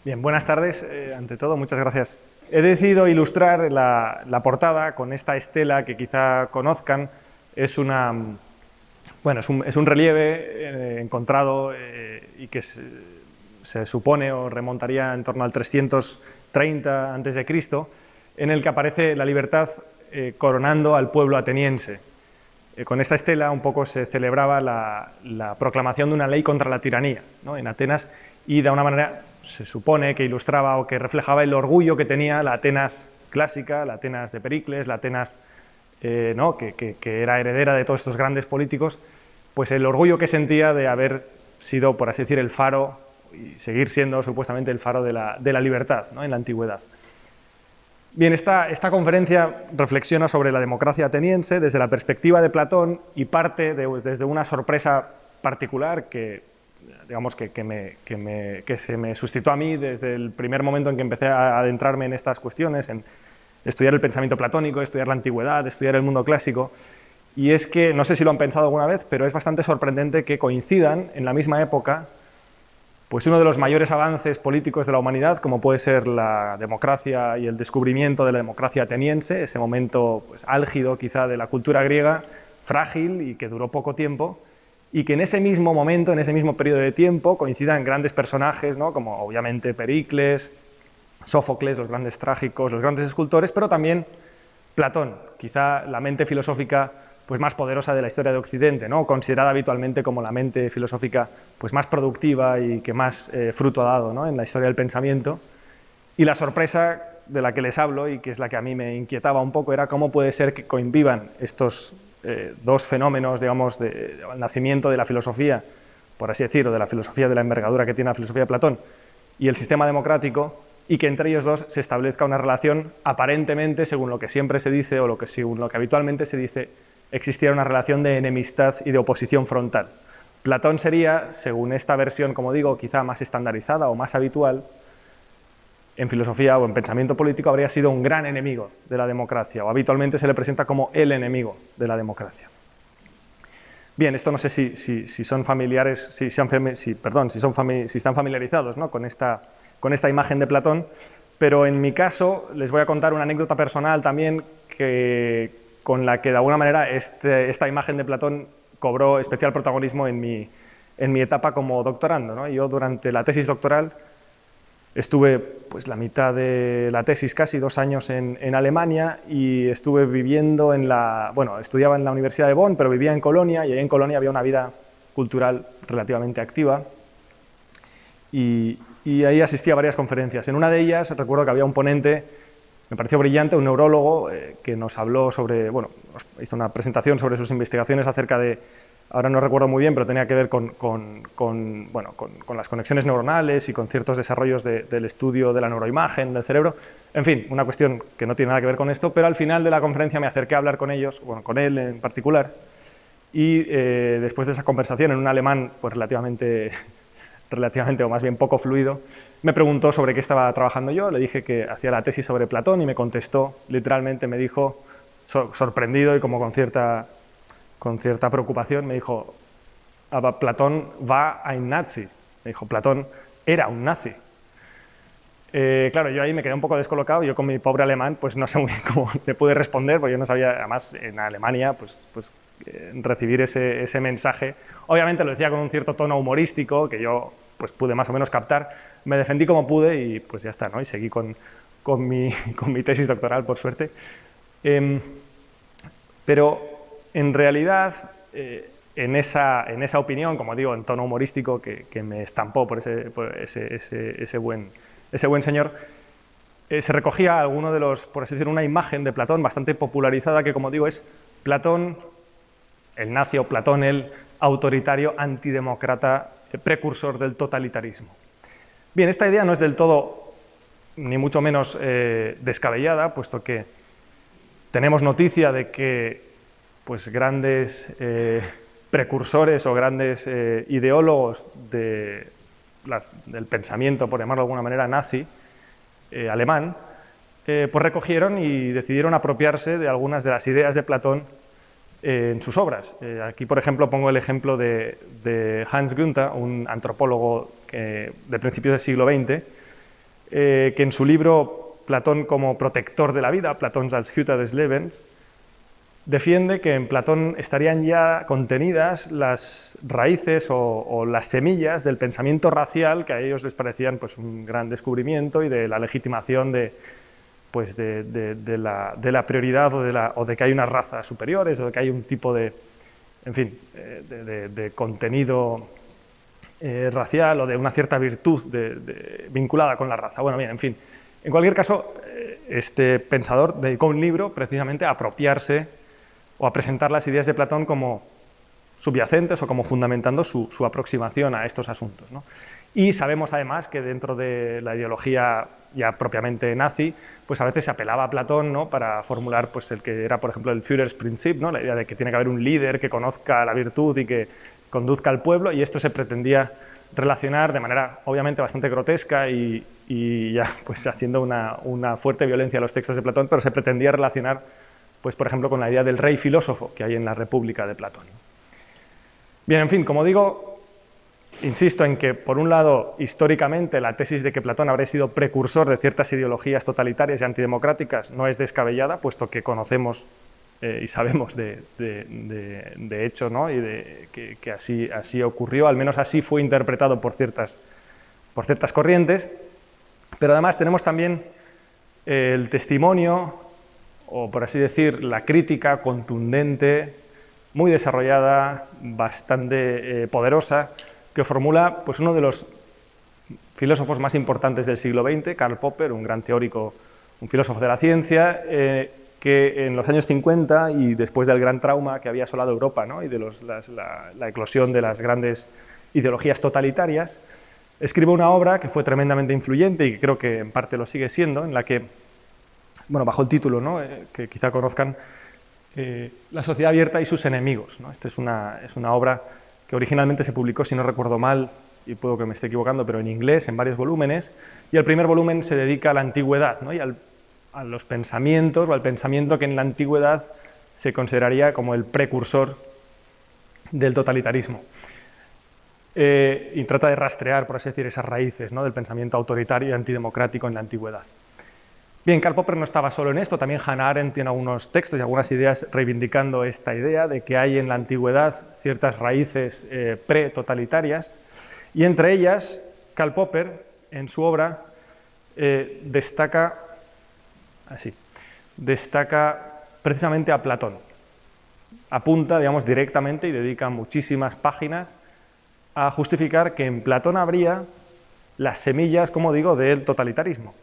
Bien, buenas tardes. Ante todo, muchas gracias. He decidido ilustrar la portada con esta estela que quizá conozcan. Es un relieve encontrado y que se supone o remontaría en torno al 330 a.C., en el que aparece la libertad coronando al pueblo ateniense. Con esta estela un poco se celebraba la proclamación de una ley contra la tiranía, ¿no?, en Atenas, y de una manera se supone que ilustraba o que reflejaba el orgullo que tenía la Atenas clásica, la Atenas de Pericles, la Atenas ¿no?, que era heredera de todos estos grandes políticos, pues el orgullo que sentía de haber sido, por así decir, el faro, y seguir siendo supuestamente el faro de la libertad, ¿no?, en la antigüedad. Bien, esta conferencia reflexiona sobre la democracia ateniense desde la perspectiva de Platón y parte desde una sorpresa particular que, digamos, que se me suscitó a mí desde el primer momento en que empecé a adentrarme en estas cuestiones, en estudiar el pensamiento platónico, estudiar la antigüedad, estudiar el mundo clásico. Y es que, no sé si lo han pensado alguna vez, pero es bastante sorprendente que coincidan en la misma época pues uno de los mayores avances políticos de la humanidad, como puede ser la democracia y el descubrimiento de la democracia ateniense, ese momento pues álgido quizá de la cultura griega, frágil y que duró poco tiempo, y que en ese mismo momento, en ese mismo periodo de tiempo, coincidan grandes personajes, ¿no?, como obviamente Pericles, Sófocles, los grandes trágicos, los grandes escultores, pero también Platón, quizá la mente filosófica pues más poderosa de la historia de Occidente, ¿no?, considerada habitualmente como la mente filosófica pues más productiva y que más fruto ha dado, ¿no?, en la historia del pensamiento. Y la sorpresa de la que les hablo, y que es la que a mí me inquietaba un poco, era cómo puede ser que convivan estos dos fenómenos, digamos, del nacimiento de la filosofía, por así decir, o de la filosofía de la envergadura que tiene la filosofía de Platón, y el sistema democrático, y que entre ellos dos se establezca una relación aparentemente, según lo que siempre se dice, o según lo que habitualmente se dice, existiera una relación de enemistad y de oposición frontal. Platón sería, según esta versión, como digo, quizá más estandarizada o más habitual, en filosofía o en pensamiento político, habría sido un gran enemigo de la democracia, o habitualmente se le presenta como el enemigo de la democracia. Bien, esto no sé si son familiares, si están familiarizados, ¿no?, con esta imagen de Platón, pero en mi caso les voy a contar una anécdota personal también con la que de alguna manera esta imagen de Platón cobró especial protagonismo en mi etapa como doctorando, ¿no? Yo durante la tesis doctoral estuve pues la mitad de la tesis, casi 2 años en Alemania, y estuve viviendo estudiaba en la Universidad de Bonn, pero vivía en Colonia, y ahí en Colonia había una vida cultural relativamente activa, y ahí asistí a varias conferencias. En una de ellas recuerdo que había un ponente, me pareció brillante, un neurólogo que nos habló hizo una presentación sobre sus investigaciones acerca de, ahora no recuerdo muy bien, pero tenía que ver con las conexiones neuronales y con ciertos desarrollos del estudio de la neuroimagen del cerebro. En fin, una cuestión que no tiene nada que ver con esto, pero al final de la conferencia me acerqué a hablar con ellos, con él en particular, y después de esa conversación en un alemán pues relativamente o más bien poco fluido, me preguntó sobre qué estaba trabajando yo, le dije que hacía la tesis sobre Platón y me contestó, literalmente me dijo, sorprendido y como con cierta preocupación, me dijo, aber Platón war ein Nazi, me dijo, Platón era un nazi. Claro, yo ahí me quedé un poco descolocado, yo con mi pobre alemán pues no sé muy bien cómo le pude responder, porque yo no sabía, además en Alemania, recibir ese mensaje. Obviamente lo decía con un cierto tono humorístico, que yo pues pude más o menos captar, me defendí como pude y pues ya está, ¿no? Y seguí con mi tesis doctoral, por suerte. Pero en realidad, en esa opinión, como digo, en tono humorístico, que me estampó por ese buen señor, se recogía alguno de los, por así decirlo, una imagen de Platón bastante popularizada, que como digo es Platón, el nazi, o Platón, el autoritario antidemócrata precursor del totalitarismo. Bien, esta idea no es del todo, ni mucho menos descabellada, puesto que tenemos noticia de que pues, grandes precursores o grandes ideólogos del pensamiento, por llamarlo de alguna manera, nazi, alemán, pues recogieron y decidieron apropiarse de algunas de las ideas de Platón en sus obras. Aquí, por ejemplo, pongo el ejemplo de Hans Günther, un antropólogo de principios del siglo XX, que en su libro Platón como protector de la vida, Platón als Hüter des Lebens, defiende que en Platón estarían ya contenidas las raíces o las semillas del pensamiento racial que a ellos les parecían pues, un gran descubrimiento y de la legitimación de la prioridad o de que hay unas razas superiores o de que hay un tipo de, en fin, de contenido racial o de una cierta virtud vinculada con la raza. Bueno, bien, en fin. En cualquier caso, este pensador dedicó un libro precisamente a apropiarse o a presentar las ideas de Platón como subyacentes o como fundamentando su aproximación a estos asuntos, ¿no? Y sabemos además que dentro de la ideología ya propiamente nazi, pues a veces se apelaba a Platón, ¿no?, para formular pues, el que era, por ejemplo, el Führerprinzip, ¿no?, la idea de que tiene que haber un líder que conozca la virtud y que conduzca al pueblo, y esto se pretendía relacionar de manera obviamente bastante grotesca y ya pues haciendo una fuerte violencia a los textos de Platón, pero se pretendía relacionar, pues por ejemplo, con la idea del rey filósofo que hay en la República de Platón. Bien, en fin, como digo, insisto en que, por un lado, históricamente la tesis de que Platón habría sido precursor de ciertas ideologías totalitarias y antidemocráticas no es descabellada, puesto que conocemos y sabemos de hecho, ¿no?, y que así ocurrió, al menos así fue interpretado por ciertas corrientes, pero además tenemos también el testimonio, o por así decir, la crítica contundente, muy desarrollada, bastante poderosa, que formula pues, uno de los filósofos más importantes del siglo XX, Karl Popper, un gran teórico, un filósofo de la ciencia, que en los años 50 y después del gran trauma que había asolado Europa, ¿no?, y de la eclosión de las grandes ideologías totalitarias, escribe una obra que fue tremendamente influyente y que creo que en parte lo sigue siendo, en la que, bueno, bajo el título, ¿no?, que quizá conozcan, La sociedad abierta y sus enemigos, ¿no? Esta es una obra que originalmente se publicó, si no recuerdo mal, y puedo que me esté equivocando, pero en inglés, en varios volúmenes, y el primer volumen se dedica a la antigüedad, ¿no?, y a los pensamientos o al pensamiento que en la antigüedad se consideraría como el precursor del totalitarismo. Y trata de rastrear, por así decir, esas raíces, ¿no?, del pensamiento autoritario y antidemocrático en la antigüedad. Bien, Karl Popper no estaba solo en esto, también Hannah Arendt tiene algunos textos y algunas ideas reivindicando esta idea de que hay en la antigüedad ciertas raíces pre-totalitarias, y entre ellas, Karl Popper, en su obra, destaca precisamente a Platón. Apunta, digamos, directamente y dedica muchísimas páginas a justificar que en Platón habría las semillas, como digo, del totalitarismo.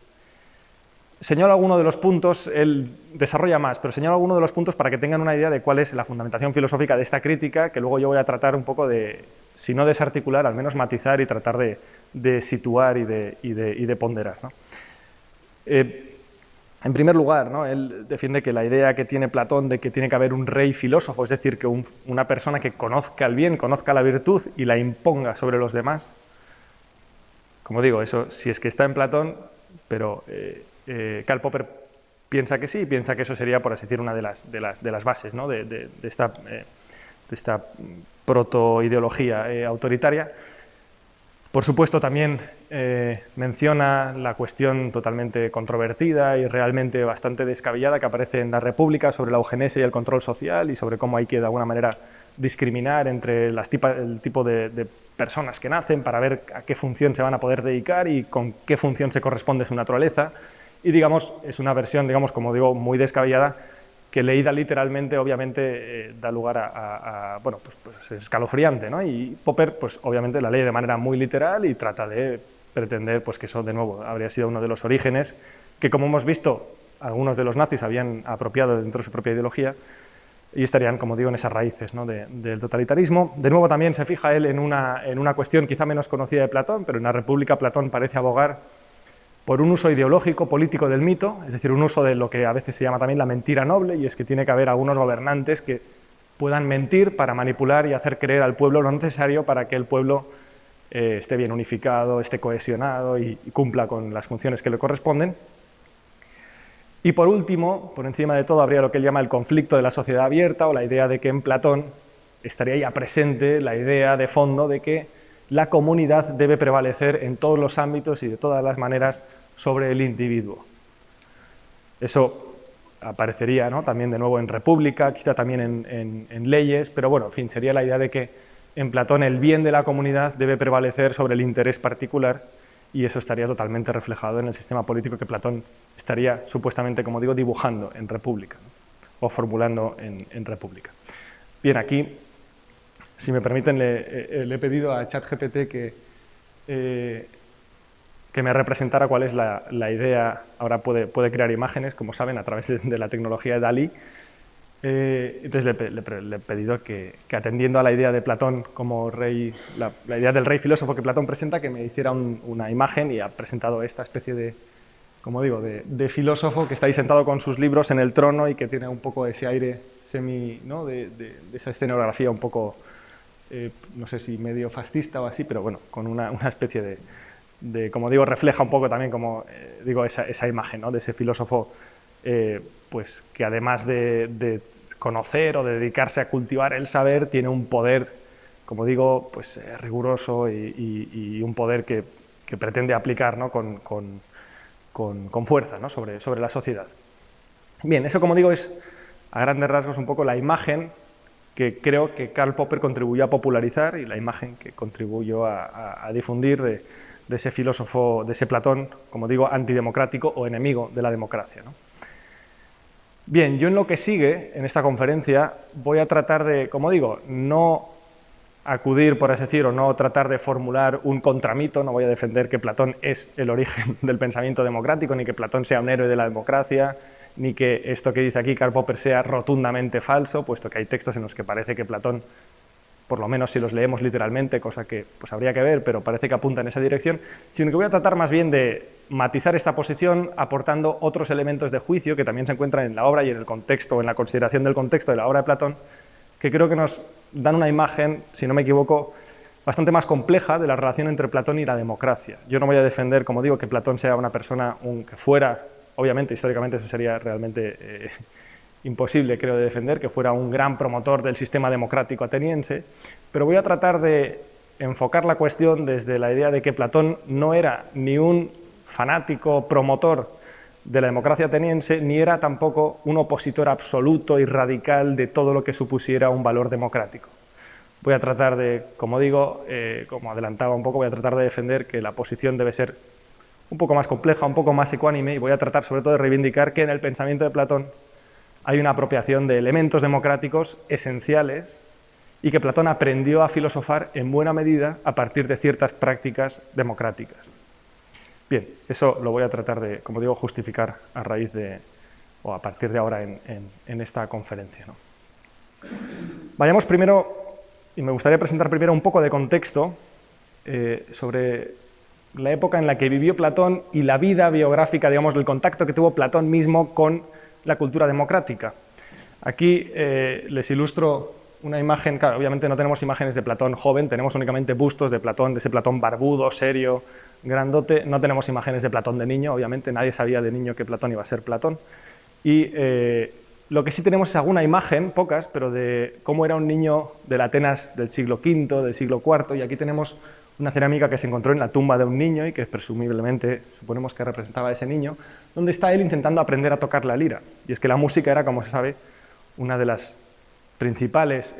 Señalo algunos de los puntos, él desarrolla más, pero señalo algunos de los puntos para que tengan una idea de cuál es la fundamentación filosófica de esta crítica, que luego yo voy a tratar un poco de, si no desarticular, al menos matizar y tratar de situar y de ponderar, ¿no? En primer lugar, ¿no?, él defiende que la idea que tiene Platón de que tiene que haber un rey filósofo, es decir, que una persona que conozca el bien, conozca la virtud y la imponga sobre los demás, como digo, eso si es que está en Platón, pero Karl Popper piensa que sí, piensa que eso sería, por así decir, una de las bases, ¿no?, de esta protoideología autoritaria. Por supuesto, también menciona la cuestión totalmente controvertida y realmente bastante descabellada que aparece en la República sobre la eugenesia y el control social y sobre cómo hay que, de alguna manera, discriminar entre el tipo de personas que nacen para ver a qué función se van a poder dedicar y con qué función se corresponde su naturaleza. Y, digamos, es una versión, digamos, como digo, muy descabellada, que leída literalmente, obviamente, da lugar bueno, pues es escalofriante, ¿no? Y Popper, pues obviamente, la lee de manera muy literal y trata de pretender, pues que eso, de nuevo, habría sido uno de los orígenes que, como hemos visto, algunos de los nazis habían apropiado dentro de su propia ideología y estarían, como digo, en esas raíces, ¿no?, del totalitarismo. De nuevo, también se fija él en una cuestión quizá menos conocida de Platón, pero en la República Platón parece abogar por un uso ideológico, político del mito, es decir, un uso de lo que a veces se llama también la mentira noble, y es que tiene que haber algunos gobernantes que puedan mentir para manipular y hacer creer al pueblo lo necesario para que el pueblo esté bien unificado, esté cohesionado y cumpla con las funciones que le corresponden. Y por último, por encima de todo, habría lo que él llama el conflicto de la sociedad abierta, o la idea de que en Platón estaría ya presente la idea de fondo de que la comunidad debe prevalecer en todos los ámbitos y de todas las maneras sobre el individuo. Eso aparecería, ¿no?, también de nuevo en República, quizá también en Leyes, pero bueno, en fin, sería la idea de que en Platón el bien de la comunidad debe prevalecer sobre el interés particular, y eso estaría totalmente reflejado en el sistema político que Platón estaría supuestamente, como digo, dibujando en República, ¿no?, o formulando en República. Bien, aquí, si me permiten, le he pedido a ChatGPT que me representara cuál es la idea. Ahora puede crear imágenes, como saben, a través de la tecnología de Dalí. Entonces le he pedido que atendiendo a la idea de Platón como rey, la idea del rey filósofo que Platón presenta, que me hiciera una imagen, y ha presentado esta especie de, como digo, de filósofo que está ahí sentado con sus libros en el trono y que tiene un poco ese aire ¿no?, de esa escenografía un poco, no sé si medio fascista o así, pero bueno, con una especie de, como digo, refleja un poco también, como digo, esa imagen, ¿no?, de ese filósofo pues que además de conocer o de dedicarse a cultivar el saber, tiene un poder, como digo, pues riguroso y un poder que pretende aplicar, ¿no?, con fuerza, ¿no?, sobre la sociedad. Bien, eso, como digo, es a grandes rasgos un poco la imagen que creo que Karl Popper contribuyó a popularizar y la imagen que contribuyó a difundir de ese filósofo, de ese Platón, como digo, antidemocrático o enemigo de la democracia, ¿no? Bien, yo en lo que sigue, en esta conferencia, voy a tratar de, como digo, no acudir, por así decir, o no tratar de formular un contramito, no voy a defender que Platón es el origen del pensamiento democrático, ni que Platón sea un héroe de la democracia, ni que esto que dice aquí Karl Popper sea rotundamente falso, puesto que hay textos en los que parece que Platón, por lo menos si los leemos literalmente, cosa que pues habría que ver, pero parece que apunta en esa dirección, sino que voy a tratar más bien de matizar esta posición aportando otros elementos de juicio que también se encuentran en la obra y en el contexto, o en la consideración del contexto de la obra de Platón, que creo que nos dan una imagen, si no me equivoco, bastante más compleja de la relación entre Platón y la democracia. Yo no voy a defender, como digo, que Platón sea una persona que fuera, obviamente, históricamente eso sería realmente imposible, creo, de defender, que fuera un gran promotor del sistema democrático ateniense, pero voy a tratar de enfocar la cuestión desde la idea de que Platón no era ni un fanático promotor de la democracia ateniense, ni era tampoco un opositor absoluto y radical de todo lo que supusiera un valor democrático. Voy a tratar de, como digo, como adelantaba un poco, voy a tratar de defender que la posición debe ser un poco más compleja, un poco más ecuánime, y voy a tratar sobre todo de reivindicar que en el pensamiento de Platón hay una apropiación de elementos democráticos esenciales y que Platón aprendió a filosofar en buena medida a partir de ciertas prácticas democráticas. Bien, eso lo voy a tratar de, como digo, justificar a raíz de, o a partir de ahora en esta conferencia, ¿no? Vayamos primero, y me gustaría presentar primero un poco de contexto sobre la época en la que vivió Platón y la vida biográfica, digamos, el contacto que tuvo Platón mismo con la cultura democrática. Aquí les ilustro una imagen. Claro, obviamente no tenemos imágenes de Platón joven, tenemos únicamente bustos de Platón, de ese Platón barbudo, serio, grandote. No tenemos imágenes de Platón de niño, obviamente nadie sabía de niño que Platón iba a ser Platón. Y lo que sí tenemos es alguna imagen, pocas, pero de cómo era un niño del Atenas del siglo V, del siglo IV, y aquí tenemos una cerámica que se encontró en la tumba de un niño y que presumiblemente suponemos que representaba a ese niño, donde está él intentando aprender a tocar la lira. Y es que la música era, como se sabe, una de las principales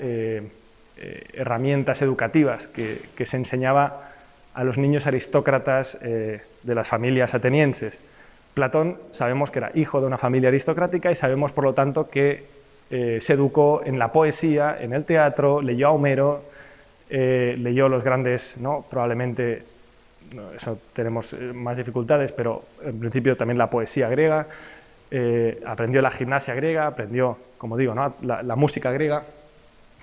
herramientas educativas que se enseñaba a los niños aristócratas de las familias atenienses. Platón sabemos que era hijo de una familia aristocrática y sabemos, por lo tanto, que se educó en la poesía, en el teatro, leyó a Homero, leyó los grandes, ¿no?, probablemente, no, eso tenemos más dificultades, pero en principio también la poesía griega, aprendió la gimnasia griega, aprendió, como digo, ¿no?, la música griega,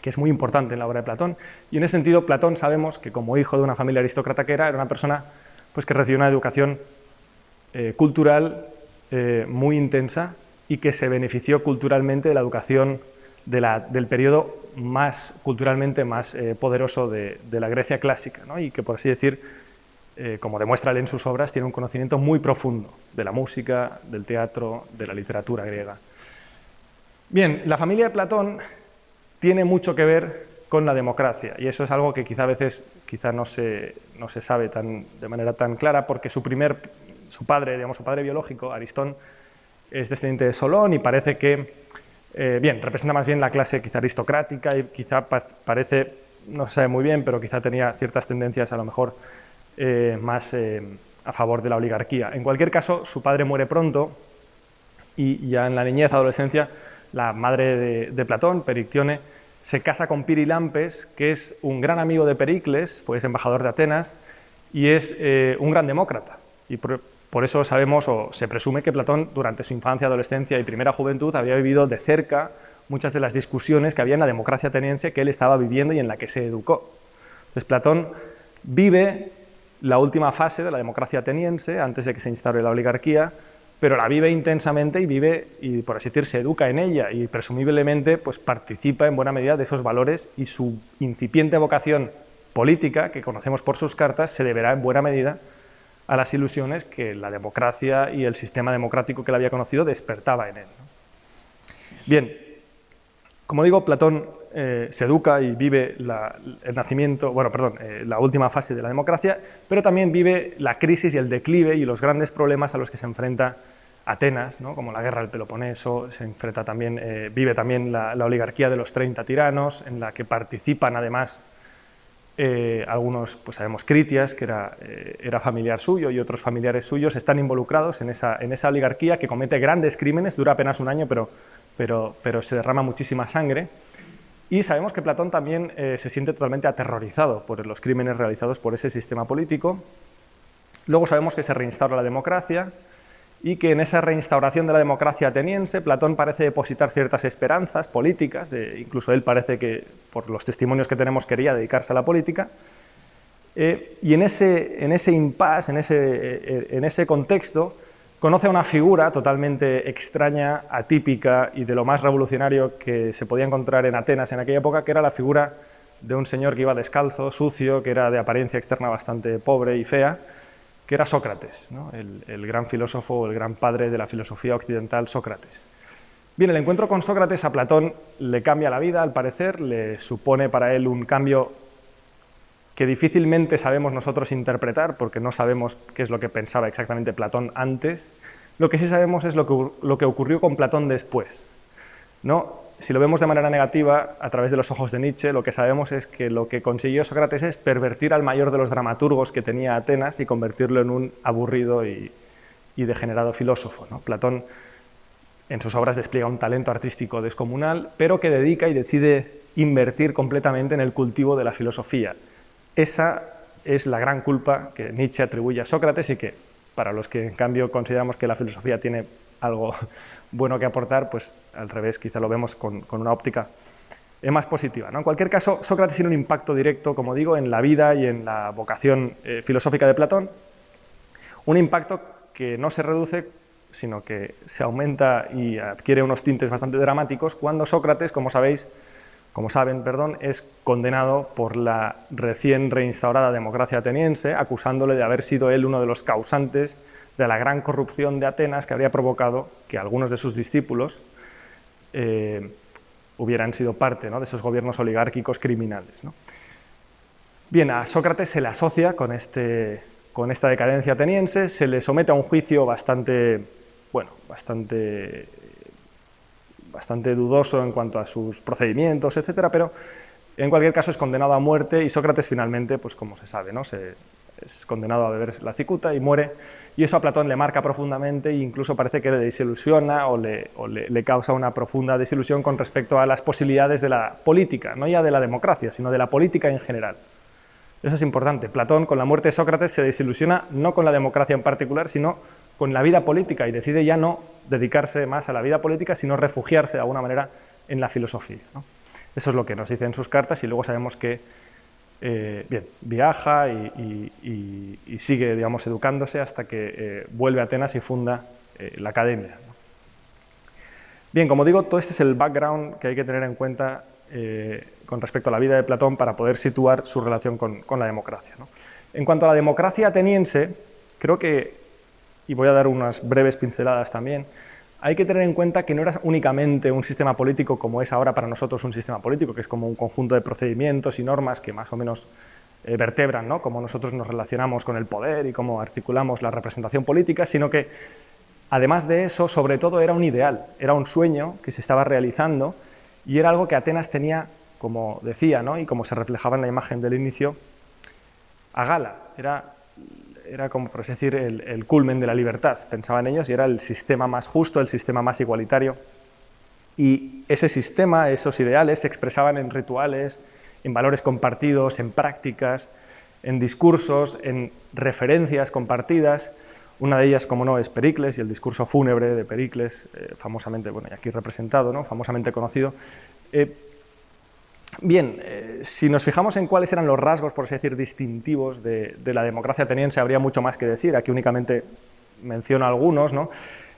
que es muy importante en la obra de Platón, y en ese sentido Platón sabemos que como hijo de una familia aristócrata que era una persona pues, que recibió una educación cultural muy intensa y que se benefició culturalmente de la educación del periodo culturalmente más poderoso de la Grecia clásica, ¿no? Y que, por así decir, como demuestra él en sus obras, tiene un conocimiento muy profundo de la música, del teatro, de la literatura griega. Bien, la familia de Platón tiene mucho que ver con la democracia, y eso es algo que quizá a veces no se sabe de manera tan clara, porque su padre biológico, Aristón, es descendiente de Solón y parece que, representa más bien la clase quizá aristocrática y quizá parece, no se sabe muy bien, pero quizá tenía ciertas tendencias a lo mejor más a favor de la oligarquía. En cualquier caso, su padre muere pronto y ya en la niñez, adolescencia, la madre de Platón, Perictione, se casa con Pirilampes, que es un gran amigo de Pericles, pues embajador de Atenas, y es un gran demócrata. Y por eso sabemos, o se presume, que Platón, durante su infancia, adolescencia y primera juventud, había vivido de cerca muchas de las discusiones que había en la democracia ateniense que él estaba viviendo y en la que se educó. Entonces, Platón vive la última fase de la democracia ateniense, antes de que se instaure la oligarquía, pero la vive intensamente y por así decir, se educa en ella y presumiblemente pues, participa en buena medida de esos valores, y su incipiente vocación política, que conocemos por sus cartas, se deberá en buena medida a las ilusiones que la democracia y el sistema democrático que él había conocido despertaba en él, ¿no? Bien, como digo, Platón se educa y vive la última fase de la democracia, pero también vive la crisis y el declive y los grandes problemas a los que se enfrenta Atenas, ¿no? Como la guerra del Peloponeso, vive también la oligarquía de los 30 tiranos, en la que participan además algunos, pues sabemos, Critias, que era familiar suyo, y otros familiares suyos están involucrados en esa oligarquía que comete grandes crímenes, dura apenas un año, pero se derrama muchísima sangre. Y sabemos que Platón también se siente totalmente aterrorizado por los crímenes realizados por ese sistema político. Luego sabemos que se reinstaura la democracia y que en esa reinstauración de la democracia ateniense Platón parece depositar ciertas esperanzas políticas, incluso él parece que, por los testimonios que tenemos, quería dedicarse a la política. Y en ese impasse, en ese contexto, conoce a una figura totalmente extraña, atípica y de lo más revolucionario que se podía encontrar en Atenas en aquella época, que era la figura de un señor que iba descalzo, sucio, que era de apariencia externa bastante pobre y fea, que era Sócrates, ¿no? el gran filósofo, el gran padre de la filosofía occidental, Sócrates. Bien, el encuentro con Sócrates a Platón le cambia la vida, al parecer, le supone para él un cambio que difícilmente sabemos nosotros interpretar, porque no sabemos qué es lo que pensaba exactamente Platón antes. Lo que sí sabemos es lo que ocurrió con Platón después, ¿no? Si lo vemos de manera negativa, a través de los ojos de Nietzsche, lo que sabemos es que lo que consiguió Sócrates es pervertir al mayor de los dramaturgos que tenía Atenas y convertirlo en un aburrido y degenerado filósofo, ¿no? Platón en sus obras despliega un talento artístico descomunal, pero que dedica y decide invertir completamente en el cultivo de la filosofía. Esa es la gran culpa que Nietzsche atribuye a Sócrates, y que, para los que en cambio consideramos que la filosofía tiene algo bueno que aportar, pues al revés, quizá lo vemos con una óptica más positiva, ¿no? En cualquier caso, Sócrates tiene un impacto directo, como digo, en la vida y en la vocación filosófica de Platón, un impacto que no se reduce, sino que se aumenta y adquiere unos tintes bastante dramáticos cuando Sócrates, como saben, es condenado por la recién reinstaurada democracia ateniense, acusándole de haber sido él uno de los causantes de la gran corrupción de Atenas, que habría provocado que algunos de sus discípulos hubieran sido parte, ¿no?, de esos gobiernos oligárquicos criminales, ¿no? Bien, a Sócrates se le asocia con esta decadencia ateniense, se le somete a un juicio bastante dudoso en cuanto a sus procedimientos, etcétera, pero en cualquier caso es condenado a muerte, y Sócrates finalmente, pues como se sabe, ¿no?, es condenado a beber la cicuta y muere, y eso a Platón le marca profundamente, e incluso parece que le desilusiona o le causa una profunda desilusión con respecto a las posibilidades de la política, no ya de la democracia, sino de la política en general. Eso es importante. Platón, con la muerte de Sócrates, se desilusiona no con la democracia en particular, sino con la vida política, y decide ya no dedicarse más a la vida política, sino refugiarse de alguna manera en la filosofía, ¿no? Eso es lo que nos dice en sus cartas, y luego sabemos que viaja y sigue, digamos, educándose hasta que vuelve a Atenas y funda la academia, ¿no? Bien, como digo, todo este es el background que hay que tener en cuenta con respecto a la vida de Platón para poder situar su relación con la democracia, ¿no? En cuanto a la democracia ateniense, creo que, y voy a dar unas breves pinceladas también, hay que tener en cuenta que no era únicamente un sistema político como es ahora para nosotros un sistema político, que es como un conjunto de procedimientos y normas que más o menos vertebran, ¿no?, cómo nosotros nos relacionamos con el poder y cómo articulamos la representación política, sino que, además de eso, sobre todo era un ideal, era un sueño que se estaba realizando y era algo que Atenas tenía, como decía, ¿no?, y como se reflejaba en la imagen del inicio, a gala. Era como, por así decir, el culmen de la libertad, pensaban ellos, y era el sistema más justo, el sistema más igualitario. Y ese sistema, esos ideales, se expresaban en rituales, en valores compartidos, en prácticas, en discursos, en referencias compartidas. Una de ellas, como no, es Pericles y el discurso fúnebre de Pericles, famosamente, bueno, y aquí representado, ¿no?, famosamente conocido. Si nos fijamos en cuáles eran los rasgos, por así decir, distintivos de la democracia ateniense, habría mucho más que decir. Aquí únicamente menciono algunos, ¿no?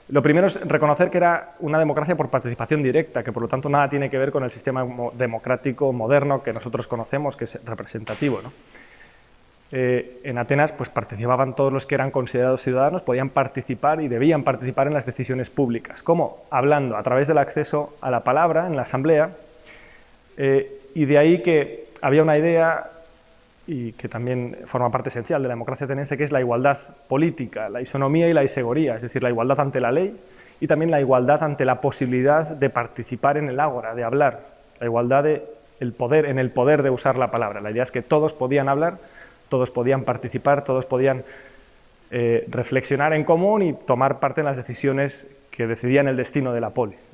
Lo primero es reconocer que era una democracia por participación directa, que por lo tanto nada tiene que ver con el sistema democrático moderno que nosotros conocemos, que es representativo, ¿no? En Atenas pues, participaban todos los que eran considerados ciudadanos, podían participar y debían participar en las decisiones públicas. ¿Cómo? Hablando, a través del acceso a la palabra en la asamblea, y de ahí que había una idea, y que también forma parte esencial de la democracia ateniense, que es la igualdad política, la isonomía y la isegoría, es decir, la igualdad ante la ley y también la igualdad ante la posibilidad de participar en el ágora, de hablar, la igualdad en el poder de usar la palabra. La idea es que todos podían hablar, todos podían participar, todos podían reflexionar en común y tomar parte en las decisiones que decidían el destino de la polis.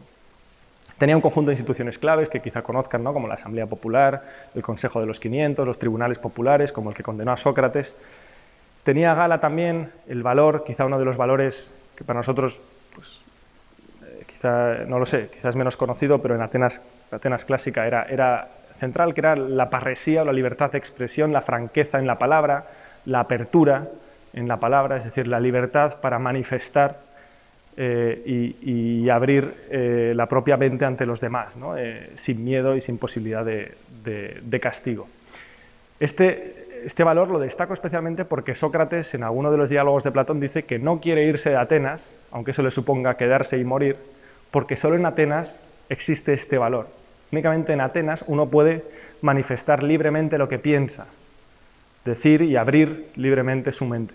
Tenía un conjunto de instituciones claves que quizá conozcan, ¿no?, como la Asamblea Popular, el Consejo de los 500, los tribunales populares, como el que condenó a Sócrates. Tenía a gala también el valor, quizá uno de los valores que para nosotros, pues, quizá, no lo sé, quizás es menos conocido, pero en Atenas clásica era central, que era la parresía o la libertad de expresión, la franqueza en la palabra, la apertura en la palabra, es decir, la libertad para manifestar y abrir la propia mente ante los demás, ¿no?, sin miedo y sin posibilidad de castigo. Este valor lo destaco especialmente porque Sócrates, en alguno de los diálogos de Platón, dice que no quiere irse de Atenas, aunque eso le suponga quedarse y morir, porque solo en Atenas existe este valor. Únicamente en Atenas uno puede manifestar libremente lo que piensa, decir y abrir libremente su mente.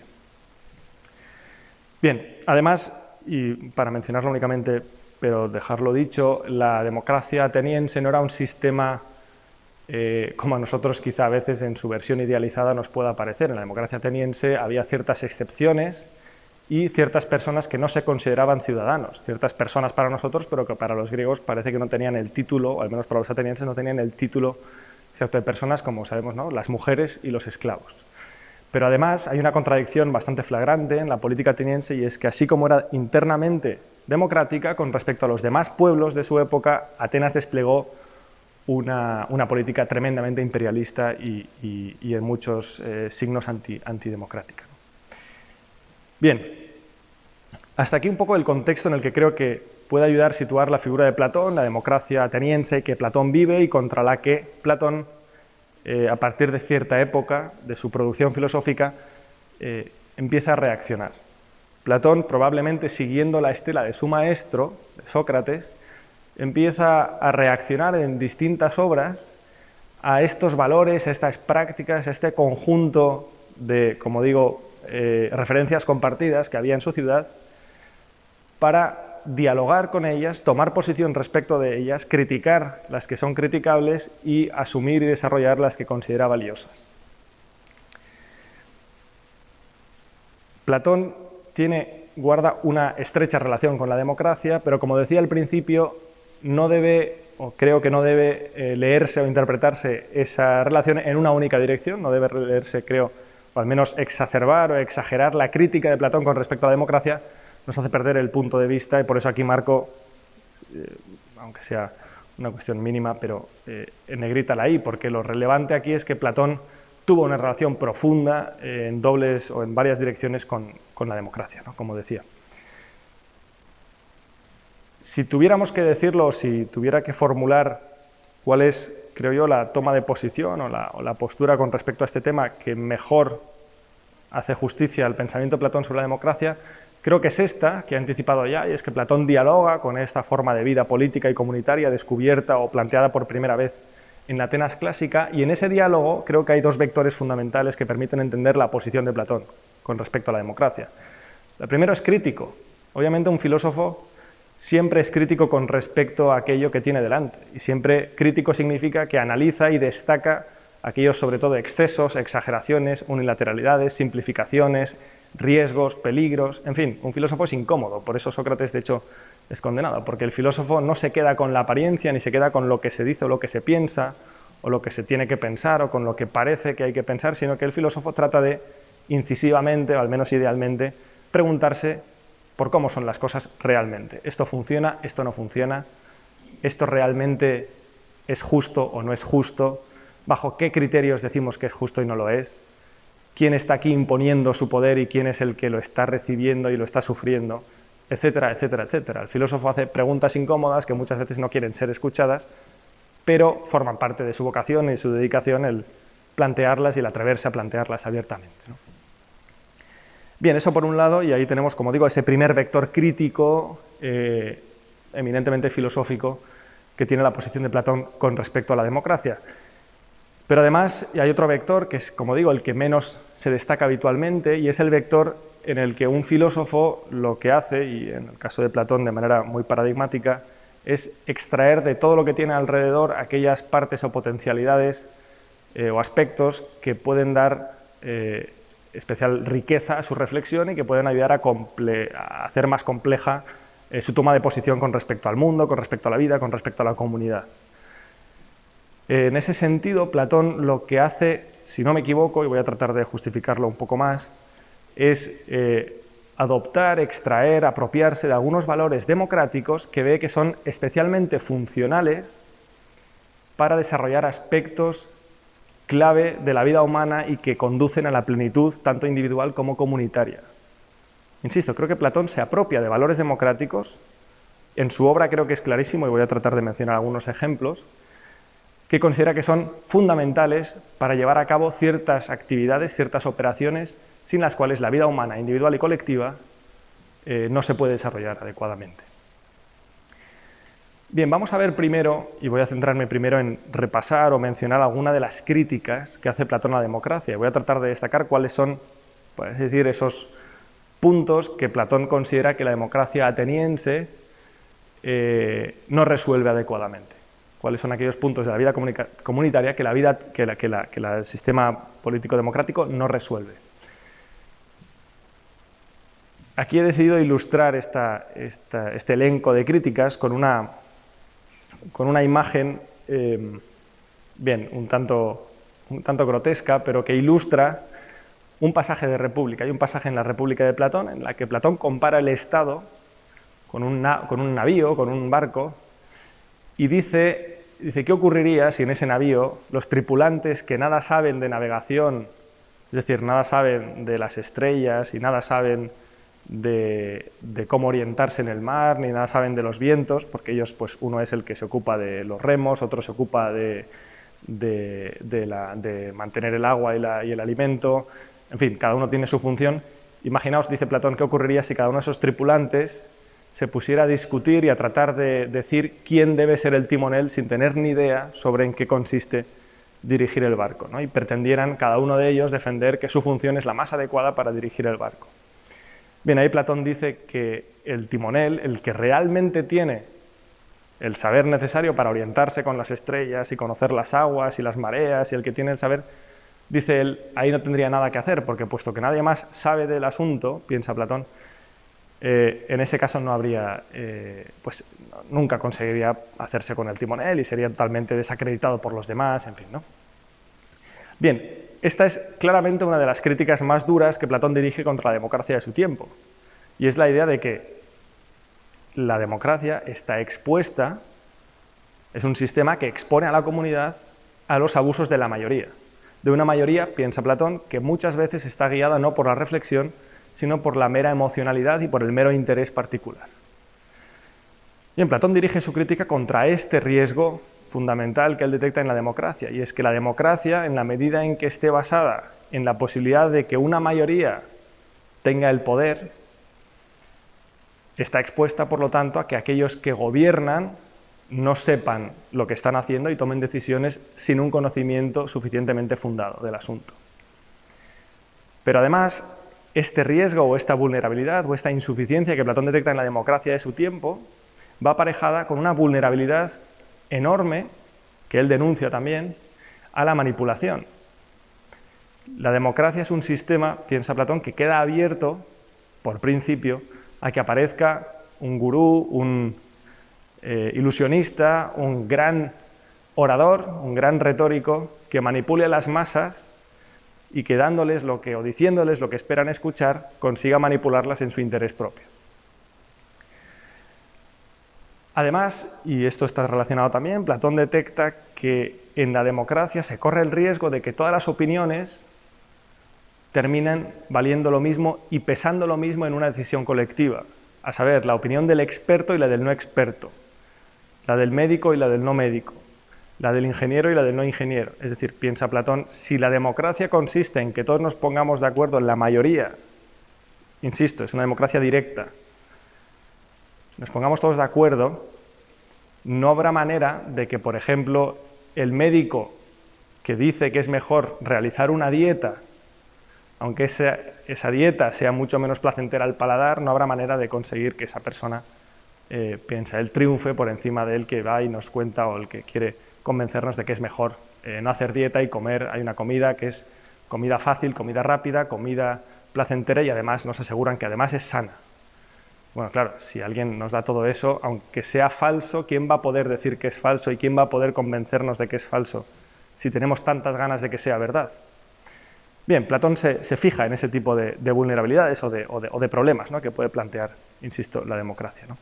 Bien, además, y para mencionarlo únicamente, pero dejarlo dicho, la democracia ateniense no era un sistema como a nosotros quizá a veces en su versión idealizada nos pueda parecer. En la democracia ateniense había ciertas excepciones y ciertas personas que no se consideraban ciudadanos, ciertas personas para nosotros, pero que para los griegos parece que no tenían el título, o al menos para los atenienses no tenían el título, cierto, de personas como sabemos, ¿no?, las mujeres y los esclavos. Pero además hay una contradicción bastante flagrante en la política ateniense, y es que así como era internamente democrática, con respecto a los demás pueblos de su época, Atenas desplegó una política tremendamente imperialista y en muchos signos antidemocrática. Bien, hasta aquí un poco el contexto en el que creo que puede ayudar a situar la figura de Platón, la democracia ateniense que Platón vive y contra la que Platón, a partir de cierta época de su producción filosófica, empieza a reaccionar. Platón, probablemente siguiendo la estela de su maestro, de Sócrates, empieza a reaccionar en distintas obras a estos valores, a estas prácticas, a este conjunto de, como digo, referencias compartidas que había en su ciudad, para dialogar con ellas, tomar posición respecto de ellas, criticar las que son criticables y asumir y desarrollar las que considera valiosas. Platón guarda una estrecha relación con la democracia, pero como decía al principio, no debe, o creo que no debe leerse o interpretarse esa relación en una única dirección, no debe leerse, creo, o al menos exacerbar o exagerar la crítica de Platón con respecto a la democracia, nos hace perder el punto de vista, y por eso aquí marco, aunque sea una cuestión mínima, pero en negrita la I, porque lo relevante aquí es que Platón tuvo una relación profunda en dobles o en varias direcciones con la democracia, ¿no?, como decía. Si tuviéramos que decirlo, o si tuviera que formular cuál es, creo yo, la toma de posición o la postura con respecto a este tema que mejor hace justicia al pensamiento de Platón sobre la democracia, creo que es esta, que he anticipado ya, y es que Platón dialoga con esta forma de vida política y comunitaria descubierta o planteada por primera vez en la Atenas clásica, y en ese diálogo creo que hay dos vectores fundamentales que permiten entender la posición de Platón con respecto a la democracia. El primero es crítico. Obviamente un filósofo siempre es crítico con respecto a aquello que tiene delante, y siempre crítico significa que analiza y destaca aquellos, sobre todo, excesos, exageraciones, unilateralidades, simplificaciones, riesgos, peligros, en fin, un filósofo es incómodo, por eso Sócrates, de hecho, es condenado, porque el filósofo no se queda con la apariencia, ni se queda con lo que se dice o lo que se piensa, o lo que se tiene que pensar, o con lo que parece que hay que pensar, sino que el filósofo trata de, incisivamente, o al menos idealmente, preguntarse por cómo son las cosas realmente. ¿Esto funciona? ¿Esto no funciona? ¿Esto realmente es justo o no es justo? ¿Bajo qué criterios decimos que es justo y no lo es? ¿Quién está aquí imponiendo su poder y quién es el que lo está recibiendo y lo está sufriendo? Etcétera, etcétera, etcétera. El filósofo hace preguntas incómodas que muchas veces no quieren ser escuchadas, pero forman parte de su vocación y su dedicación el plantearlas y el atreverse a plantearlas abiertamente, ¿no? Bien, eso por un lado, y ahí tenemos, como digo, ese primer vector crítico, eminentemente filosófico, que tiene la posición de Platón con respecto a la democracia. Pero además hay otro vector que es, como digo, el que menos se destaca habitualmente, y es el vector en el que un filósofo lo que hace, y en el caso de Platón de manera muy paradigmática, es extraer de todo lo que tiene alrededor aquellas partes o potencialidades o aspectos que pueden dar especial riqueza a su reflexión y que pueden ayudar a hacer más compleja su toma de posición con respecto al mundo, con respecto a la vida, con respecto a la comunidad. En ese sentido, Platón lo que hace, si no me equivoco, y voy a tratar de justificarlo un poco más, es adoptar, extraer, apropiarse de algunos valores democráticos que ve que son especialmente funcionales para desarrollar aspectos clave de la vida humana y que conducen a la plenitud tanto individual como comunitaria. Insisto, creo que Platón se apropia de valores democráticos, en su obra creo que es clarísimo, y voy a tratar de mencionar algunos ejemplos, que considera que son fundamentales para llevar a cabo ciertas actividades, ciertas operaciones, sin las cuales la vida humana, individual y colectiva, no se puede desarrollar adecuadamente. Bien, vamos a ver primero, y voy a centrarme primero en repasar o mencionar alguna de las críticas que hace Platón a la democracia. Voy a tratar de destacar cuáles son, por así decir, esos puntos que Platón considera que la democracia ateniense no resuelve adecuadamente. Cuáles son aquellos puntos de la vida comunitaria que el sistema político democrático no resuelve. Aquí he decidido ilustrar este elenco de críticas con una imagen, bien, un tanto grotesca, pero que ilustra un pasaje de República. Hay un pasaje en la República de Platón en la que Platón compara el Estado con un navío, con un barco, y dice, ¿qué ocurriría si en ese navío los tripulantes que nada saben de navegación, es decir, nada saben de las estrellas y nada saben de cómo orientarse en el mar, ni nada saben de los vientos, porque ellos, pues uno es el que se ocupa de los remos, otro se ocupa de mantener el agua y el alimento, en fin, cada uno tiene su función. Imaginaos, dice Platón, qué ocurriría si cada uno de esos tripulantes se pusiera a discutir y a tratar de decir quién debe ser el timonel sin tener ni idea sobre en qué consiste dirigir el barco, ¿no? Y pretendieran cada uno de ellos defender que su función es la más adecuada para dirigir el barco. Bien, ahí Platón dice que el timonel, el que realmente tiene el saber necesario para orientarse con las estrellas y conocer las aguas y las mareas, y el que tiene el saber, dice él, ahí no tendría nada que hacer, porque puesto que nadie más sabe del asunto, piensa Platón, en ese caso no habría, pues nunca conseguiría hacerse con el timonel y sería totalmente desacreditado por los demás, en fin, ¿no? Bien, esta es claramente una de las críticas más duras que Platón dirige contra la democracia de su tiempo, y es la idea de que la democracia está expuesta, es un sistema que expone a la comunidad a los abusos de la mayoría. De una mayoría, piensa Platón, que muchas veces está guiada no por la reflexión, sino por la mera emocionalidad y por el mero interés particular. Bien, Platón dirige su crítica contra este riesgo fundamental que él detecta en la democracia, y es que la democracia, en la medida en que esté basada en la posibilidad de que una mayoría tenga el poder, está expuesta, por lo tanto, a que aquellos que gobiernan no sepan lo que están haciendo y tomen decisiones sin un conocimiento suficientemente fundado del asunto. Pero además, este riesgo o esta vulnerabilidad o esta insuficiencia que Platón detecta en la democracia de su tiempo va aparejada con una vulnerabilidad enorme, que él denuncia también, a la manipulación. La democracia es un sistema, piensa Platón, que queda abierto, por principio, a que aparezca un gurú, un ilusionista, un gran orador, un gran retórico, que manipule a las masas y que dándoles lo que, o diciéndoles lo que esperan escuchar, consiga manipularlas en su interés propio. Además, y esto está relacionado también, Platón detecta que en la democracia se corre el riesgo de que todas las opiniones terminan valiendo lo mismo y pesando lo mismo en una decisión colectiva, a saber, la opinión del experto y la del no experto, la del médico y la del no médico, la del ingeniero y la del no ingeniero. Es decir, piensa Platón, si la democracia consiste en que todos nos pongamos de acuerdo en la mayoría, insisto, es una democracia directa, nos pongamos todos de acuerdo, no habrá manera de que, por ejemplo, el médico que dice que es mejor realizar una dieta, aunque esa dieta sea mucho menos placentera al paladar, no habrá manera de conseguir que esa persona, piensa él, triunfe por encima de él que va y nos cuenta, o el que quiere convencernos de que es mejor no hacer dieta y comer. Hay una comida que es comida fácil, comida rápida, comida placentera y además nos aseguran que además es sana. Bueno, claro, si alguien nos da todo eso, aunque sea falso, ¿quién va a poder decir que es falso y quién va a poder convencernos de que es falso si tenemos tantas ganas de que sea verdad? Bien, Platón se fija en ese tipo de vulnerabilidades o de problemas, ¿no?, que puede plantear, insisto, la democracia, ¿no?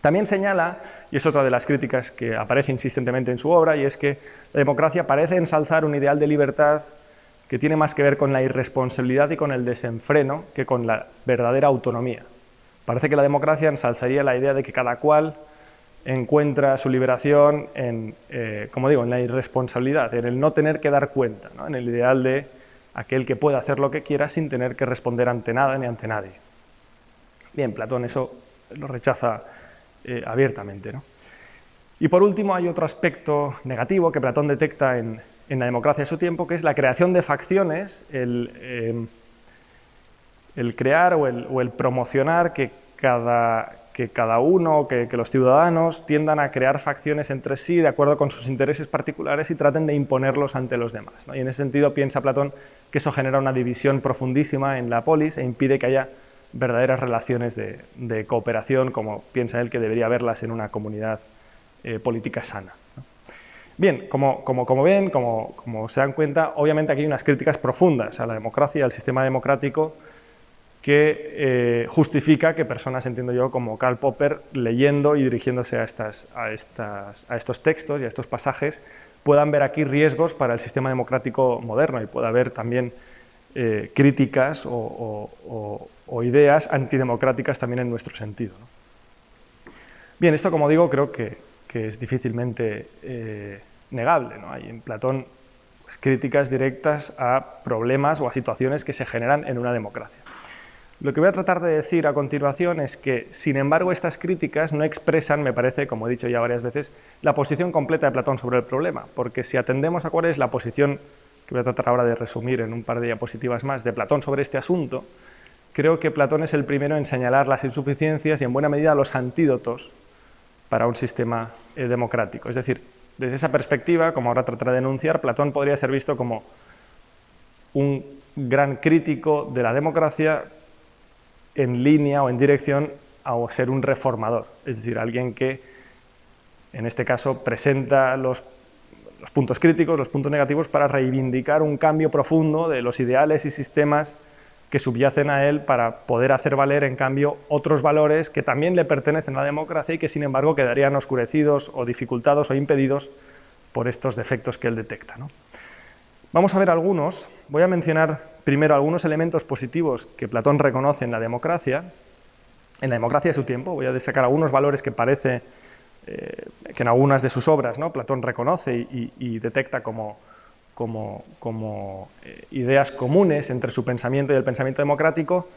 También señala, y es otra de las críticas que aparece insistentemente en su obra, y es que la democracia parece ensalzar un ideal de libertad que tiene más que ver con la irresponsabilidad y con el desenfreno que con la verdadera autonomía. Parece que la democracia ensalzaría la idea de que cada cual encuentra su liberación en, como digo, en la irresponsabilidad, en el no tener que dar cuenta, ¿no?, en el ideal de aquel que puede hacer lo que quiera sin tener que responder ante nada ni ante nadie. Bien, Platón eso lo rechaza abiertamente, ¿no? Y por último hay otro aspecto negativo que Platón detecta en la democracia de su tiempo, que es la creación de facciones, el crear o el promocionar que cada uno, que los ciudadanos tiendan a crear facciones entre sí de acuerdo con sus intereses particulares y traten de imponerlos ante los demás, ¿no? Y en ese sentido piensa Platón que eso genera una división profundísima en la polis e impide que haya verdaderas relaciones de cooperación, como piensa él que debería haberlas en una comunidad política sana, ¿no? Bien, como ven, como se dan cuenta, obviamente aquí hay unas críticas profundas a la democracia y al sistema democrático que justifica que personas, entiendo yo, como Karl Popper, leyendo y dirigiéndose a estos textos y a estos pasajes, puedan ver aquí riesgos para el sistema democrático moderno y pueda haber también críticas o ideas antidemocráticas también en nuestro sentido, ¿no? Bien, esto, como digo, creo que es difícilmente negable, ¿no? Hay en Platón pues, críticas directas a problemas o a situaciones que se generan en una democracia. Lo que voy a tratar de decir a continuación es que, sin embargo, estas críticas no expresan, me parece, como he dicho ya varias veces, la posición completa de Platón sobre el problema, porque si atendemos a cuál es la posición, que voy a tratar ahora de resumir en un par de diapositivas más, de Platón sobre este asunto, creo que Platón es el primero en señalar las insuficiencias y, en buena medida, los antídotos para un sistema democrático. Es decir, desde esa perspectiva, como ahora trataré de enunciar, Platón podría ser visto como un gran crítico de la democracia en línea o en dirección a ser un reformador, es decir, alguien que, en este caso, presenta los puntos críticos, los puntos negativos, para reivindicar un cambio profundo de los ideales y sistemas que subyacen a él para poder hacer valer, en cambio, otros valores que también le pertenecen a la democracia y que, sin embargo, quedarían oscurecidos o dificultados o impedidos por estos defectos que él detecta, ¿no? Vamos a ver algunos. Voy a mencionar primero algunos elementos positivos que Platón reconoce en la democracia de su tiempo. Voy a destacar algunos valores que parece que en algunas de sus obras, ¿no?, Platón reconoce y detecta como ideas comunes entre su pensamiento y el pensamiento democrático.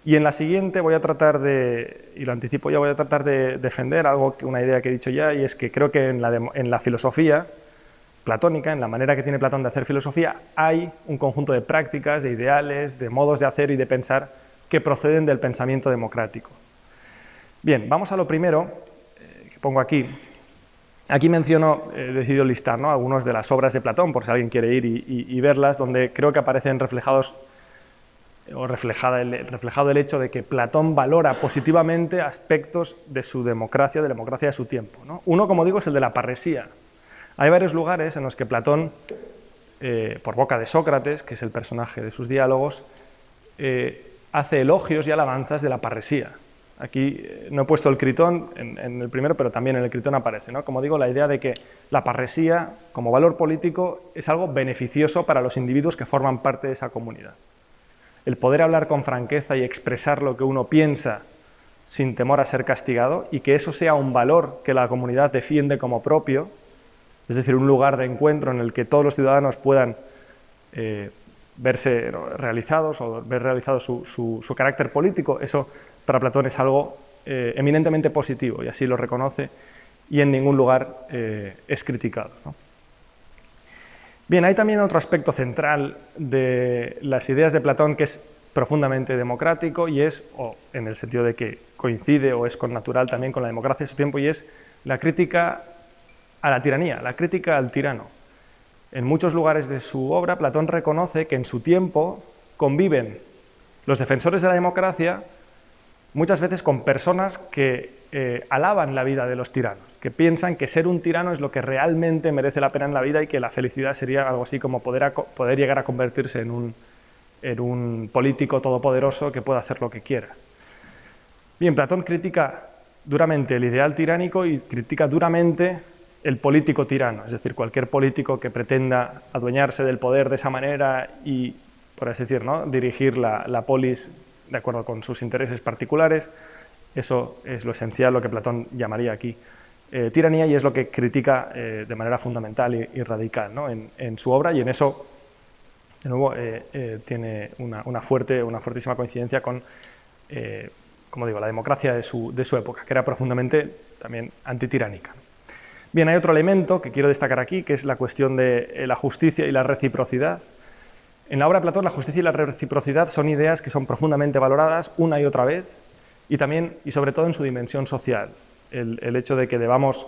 Y en la siguiente voy a tratar de, y lo anticipo ya, voy a tratar de defender una idea que he dicho ya, y es que creo que en la filosofía platónica, en la manera que tiene Platón de hacer filosofía, hay un conjunto de prácticas, de ideales, de modos de hacer y de pensar que proceden del pensamiento democrático. Bien, vamos a lo primero, que pongo aquí. Aquí menciono, he decidido listar, ¿no?, algunas de las obras de Platón, por si alguien quiere ir y verlas, donde creo que aparecen reflejados o reflejado el hecho de que Platón valora positivamente aspectos de su democracia, de la democracia de su tiempo, ¿no? Uno, como digo, es el de la parresía. Hay varios lugares en los que Platón, por boca de Sócrates, que es el personaje de sus diálogos, hace elogios y alabanzas de la parresía. Aquí no he puesto el Critón en el primero, pero también en el Critón aparece, ¿no? Como digo, la idea de que la parresía, como valor político, es algo beneficioso para los individuos que forman parte de esa comunidad. El poder hablar con franqueza y expresar lo que uno piensa sin temor a ser castigado, y que eso sea un valor que la comunidad defiende como propio, es decir, un lugar de encuentro en el que todos los ciudadanos puedan verse realizados o ver realizado su carácter político, eso para Platón es algo eminentemente positivo, y así lo reconoce, y en ningún lugar es criticado, ¿no? Bien, hay también otro aspecto central de las ideas de Platón que es profundamente democrático, y es, o en el sentido de que coincide o es connatural también con la democracia de su tiempo, y es la crítica a la tiranía, la crítica al tirano. En muchos lugares de su obra, Platón reconoce que en su tiempo conviven los defensores de la democracia muchas veces con personas que alaban la vida de los tiranos, que piensan que ser un tirano es lo que realmente merece la pena en la vida y que la felicidad sería algo así como poder llegar a convertirse en un político todopoderoso que pueda hacer lo que quiera. Bien, Platón critica duramente el ideal tiránico y critica duramente el político tirano, es decir, cualquier político que pretenda adueñarse del poder de esa manera y, por así decir, ¿no?, dirigir la polis de acuerdo con sus intereses particulares. Eso es lo esencial, lo que Platón llamaría aquí tiranía, y es lo que critica de manera fundamental y radical, ¿no?, en su obra, y en eso, de nuevo, tiene una fuertísima coincidencia con, como digo, la democracia de su época, que era profundamente también antitiránica. Bien, hay otro elemento que quiero destacar aquí, que es la cuestión de la justicia y la reciprocidad. En la obra de Platón, la justicia y la reciprocidad son ideas que son profundamente valoradas una y otra vez, y también, y sobre todo, en su dimensión social. El hecho de que debamos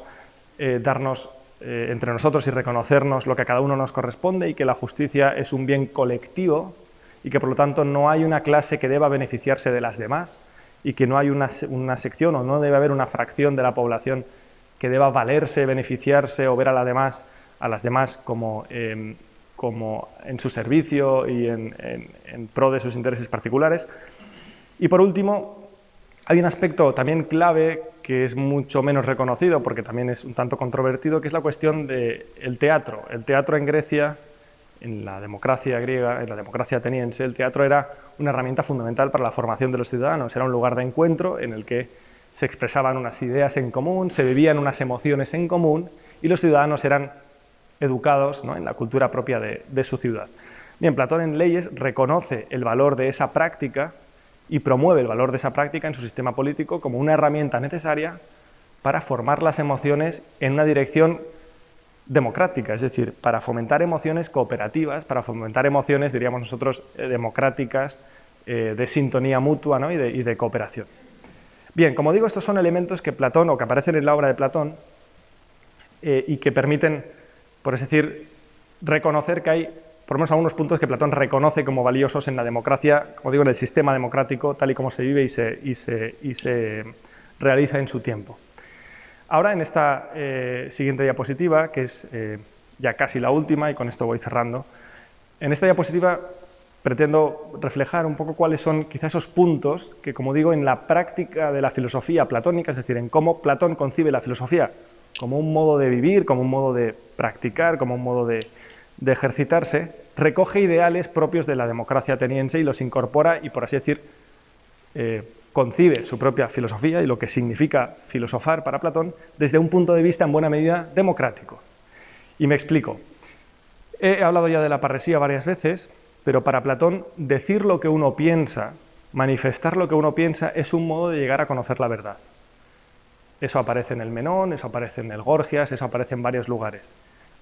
darnos entre nosotros y reconocernos lo que a cada uno nos corresponde, y que la justicia es un bien colectivo, y que por lo tanto no hay una clase que deba beneficiarse de las demás, y que no hay una sección, o no debe haber una fracción de la población que deba valerse, beneficiarse o ver a las demás como en su servicio y en pro de sus intereses particulares. Y por último, hay un aspecto también clave que es mucho menos reconocido, porque también es un tanto controvertido, que es la cuestión del teatro. El teatro en Grecia, en la democracia griega, en la democracia ateniense, el teatro era una herramienta fundamental para la formación de los ciudadanos. Era un lugar de encuentro en el que se expresaban unas ideas en común, se vivían unas emociones en común, y los ciudadanos eran educados, ¿no?, en la cultura propia de su ciudad. Bien, Platón en Leyes reconoce el valor de esa práctica y promueve el valor de esa práctica en su sistema político como una herramienta necesaria para formar las emociones en una dirección democrática, es decir, para fomentar emociones cooperativas, para fomentar emociones, diríamos nosotros, democráticas, de sintonía mutua, ¿no?, y de cooperación. Bien, como digo, estos son elementos que Platón, o que aparecen en la obra de Platón, y que permiten, por así decir, reconocer que hay, por lo menos, algunos puntos que Platón reconoce como valiosos en la democracia, como digo, en el sistema democrático, tal y como se vive y se realiza en su tiempo. Ahora, en esta siguiente diapositiva, que es ya casi la última, y con esto voy cerrando, en esta diapositiva pretendo reflejar un poco cuáles son quizás esos puntos que, como digo, en la práctica de la filosofía platónica, es decir, en cómo Platón concibe la filosofía como un modo de vivir, como un modo de practicar, como un modo de ejercitarse, recoge ideales propios de la democracia ateniense y los incorpora y, por así decir, concibe su propia filosofía y lo que significa filosofar para Platón desde un punto de vista en buena medida democrático. Y me explico. He hablado ya de la parresía varias veces, pero para Platón decir lo que uno piensa, manifestar lo que uno piensa, es un modo de llegar a conocer la verdad. Eso aparece en el Menón, eso aparece en el Gorgias, eso aparece en varios lugares.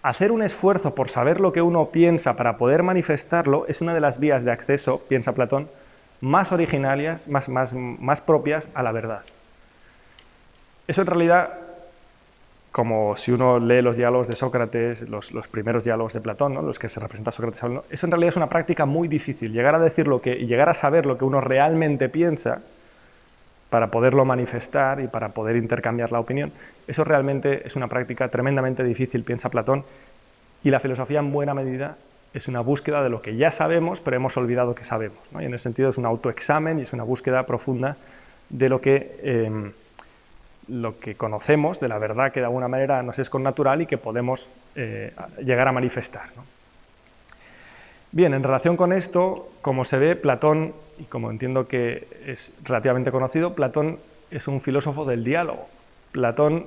Hacer un esfuerzo por saber lo que uno piensa para poder manifestarlo es una de las vías de acceso, piensa Platón, más originarias, más propias a la verdad. Eso en realidad, como si uno lee los diálogos de Sócrates, los primeros diálogos de Platón, ¿no?, los que se representa a Sócrates hablando, eso en realidad es una práctica muy difícil, llegar a decir y llegar a saber lo que uno realmente piensa para poderlo manifestar y para poder intercambiar la opinión. Eso realmente es una práctica tremendamente difícil, piensa Platón, y la filosofía en buena medida es una búsqueda de lo que ya sabemos, pero hemos olvidado que sabemos, ¿no? Y en ese sentido es un autoexamen y es una búsqueda profunda de lo que conocemos, de la verdad que de alguna manera nos es connatural y que podemos llegar a manifestar, ¿no? Bien, en relación con esto, como se ve, Platón, y como entiendo que es relativamente conocido, Platón es un filósofo del diálogo. Platón,